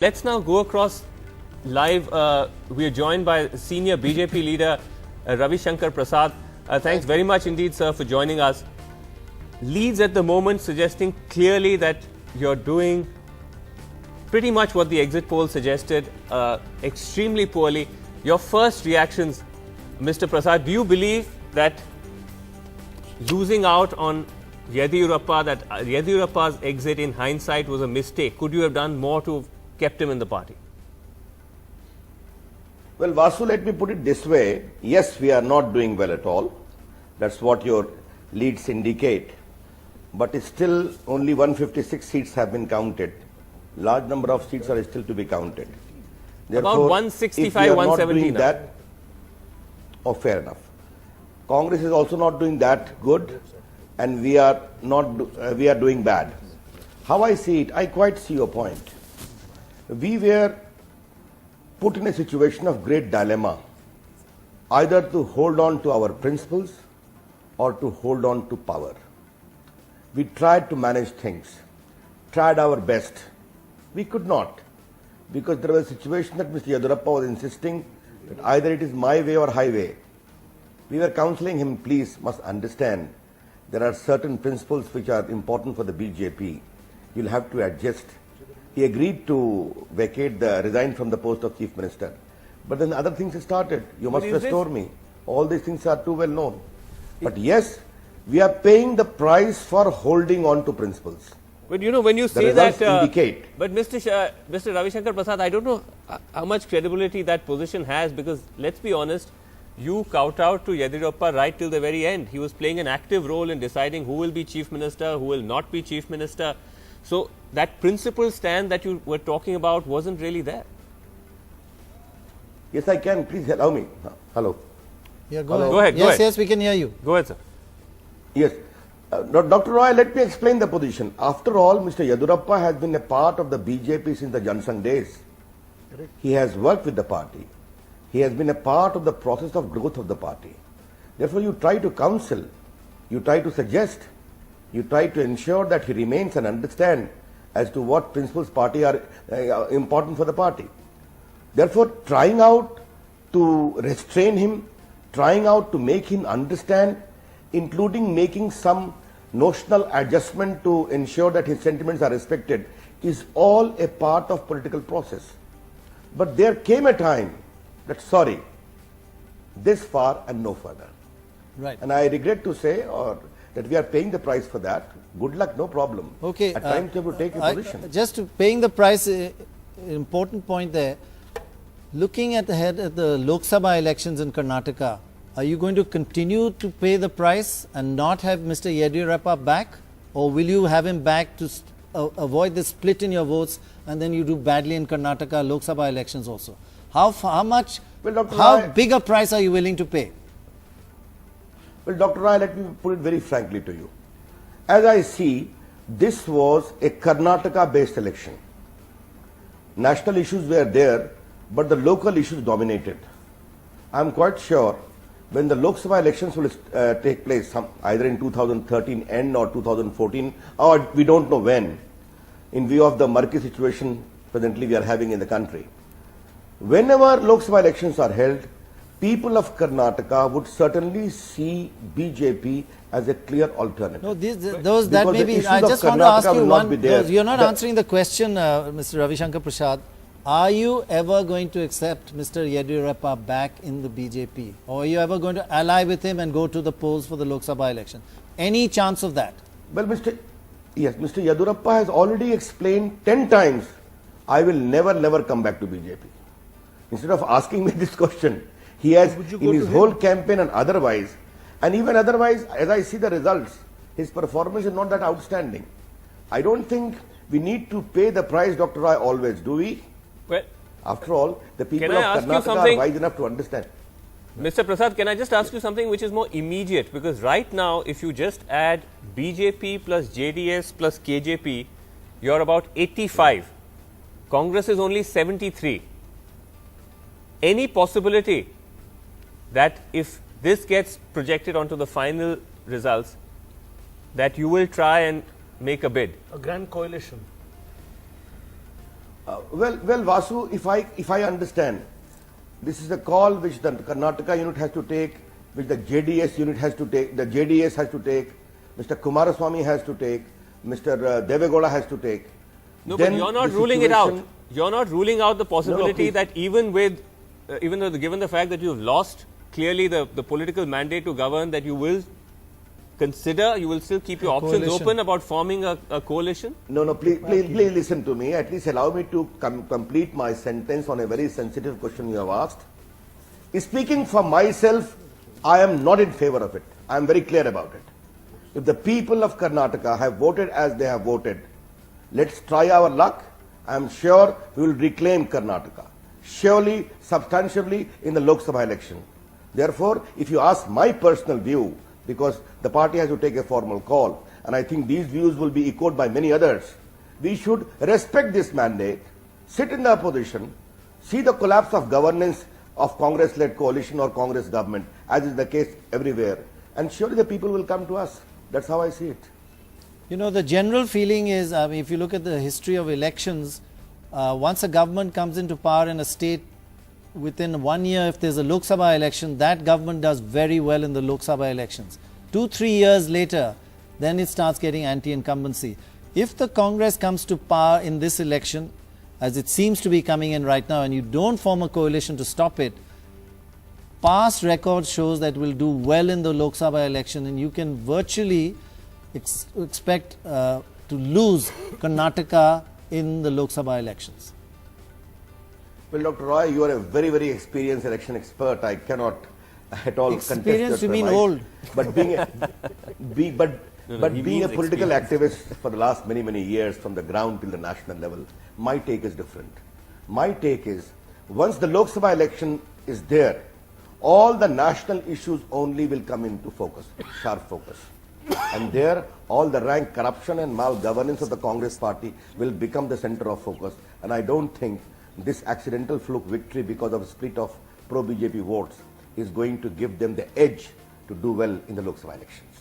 Let's now go across live. We are joined by senior BJP leader Ravi Shankar Prasad. Thanks very much indeed, sir, for joining us. Leads at the moment suggesting clearly that you're doing pretty much what the exit poll suggested, extremely poorly. Your first reactions, Mr. Prasad, do you believe that losing out on Yediyurappa, that Yediyurappa's exit in hindsight was a mistake? Could you have done more to have kept him in the party? Well, Vasu, let me put it this way. Yes, we are not doing well at all. That's what your leads indicate. But still only 156 seats have been counted. Large number of seats are still to be counted. About 165, 170 now. That, fair enough. Congress is also not doing that good, and we are doing bad. How I see it, I quite see your point. We were put in a situation of great dilemma, either to hold on to our principles or to hold on to power. We tried to manage things, tried our best. We could not, because there was a situation that Mr. Yediyurappa was insisting that either it is my way or highway. We were counseling him, please, must understand, there are certain principles which are important for the BJP. You'll have to adjust. He agreed to resign from the post of Chief Minister. But then other things started. You must restore me. All these things are too well known. But yes, we are paying the price for holding on to principles. But you know, when you say that, indicate. But Mr. Ravi Shankar Prasad, I don't know how much credibility that position has, because let's be honest, you kowtowed to Yediyurappa right till the very end. He was playing an active role in deciding who will be Chief Minister, who will not be Chief Minister. So that principled stand that you were talking about wasn't really there. Yes, I can. Please allow me. Hello. Yeah, Go ahead. Yes, we can hear you. Go ahead, sir. Yes. Dr. Roy, let me explain the position. After all, Mr. Yediyurappa has been a part of the BJP since the Jansangh days. Correct. He has worked with the party. He has been a part of the process of growth of the party. Therefore, you try to counsel, you try to suggest, you try to ensure that he remains and understand as to what principles party are important for the party. Therefore, trying out to restrain him, trying out to make him understand, including making some notional adjustment to ensure that his sentiments are respected, is all a part of political process. But there came a time that, sorry, this far and no further. Right. And I regret to say that we are paying the price for that. Good luck, no problem. Okay. At times you have to take a position. Just paying the price, important point there. Looking ahead at the Lok Sabha elections in Karnataka, are you going to continue to pay the price and not have Mr. Yediyurappa back? Or will you have him back to avoid the split in your votes, and then you do badly in Karnataka Lok Sabha elections also? How much, how big a price are you willing to pay? Well, Dr. Rai, let me put it very frankly to you. As I see, this was a Karnataka-based election. National issues were there, but the local issues dominated. I am quite sure when the Lok Sabha elections will take place, either in 2013 end or 2014, or we don't know when, in view of the murky situation presently we are having in the country. Whenever Lok Sabha elections are held, people of Karnataka would certainly see BJP as a clear alternative. No, that may be. I just want to ask you one. You're not answering the question, Mr. Ravi Shankar Prasad. Are you ever going to accept Mr. Yediyurappa back in the BJP? Or are you ever going to ally with him and go to the polls for the Lok Sabha election? Any chance of that? Well, Mr. Yediyurappa has already explained 10 times, I will never come back to BJP. Instead of asking me this question, he has, in his whole campaign and otherwise, and even otherwise, as I see the results, his performance is not that outstanding. I don't think we need to pay the price, Dr. Rai, always, do we? Well, after all, the people of Karnataka are wise enough to understand. Mr. Prasad, can I just ask you something which is more immediate? Because right now, if you just add BJP plus JDS plus KJP, you're about 85. Congress is only 73. Any possibility that if this gets projected onto the final results, that you will try and make a bid? A grand coalition. Well, Vasu, if I understand, this is a call which the Karnataka unit has to take, which the JDS unit has to take, the JDS has to take, Mr. Kumaraswamy has to take, Mr. Devegowda has to take. No, Then but you're not the ruling it out. situation- You're not ruling out the possibility please. that even with, even though given the fact that you've lost clearly the political mandate to govern, that you will consider, you will still keep your options coalition. open about forming a coalition? No, please listen to me. At least allow me to complete my sentence on a very sensitive question you have asked. Speaking for myself, I am not in favor of it. I am very clear about it. If the people of Karnataka have voted as they have voted, let's try our luck. I am sure we will reclaim Karnataka, surely, substantively in the Lok Sabha election. Therefore, if you ask my personal view, because the party has to take a formal call, and I think these views will be echoed by many others, we should respect this mandate, sit in the opposition, see the collapse of governance of Congress-led coalition or Congress government, as is the case everywhere, and surely the people will come to us. That's how I see it. You know, the general feeling is, if you look at the history of elections, once a government comes into power in a state, within 1 year, if there's a Lok Sabha election, that government does very well in the Lok Sabha elections. 2-3 years later, then it starts getting anti-incumbency. If the Congress comes to power in this election, as it seems to be coming in right now, and you don't form a coalition to stop it, past record shows that will do well in the Lok Sabha election, and you can virtually expect to lose Karnataka in the Lok Sabha elections. Well, Dr. Roy, you are a very, very experienced election expert. I cannot at all contest your Experienced, you mean premise. old. But being a, he being a means political activist for the last many, many years from the ground till the national level, my take is different. My take is, once the Lok Sabha election is there, all the national issues only will come into focus, sharp focus. And there, all the rank corruption and malgovernance of the Congress party will become the center of focus. And I don't think this accidental fluke victory because of a split of pro-BJP votes is going to give them the edge to do well in the Lok Sabha elections.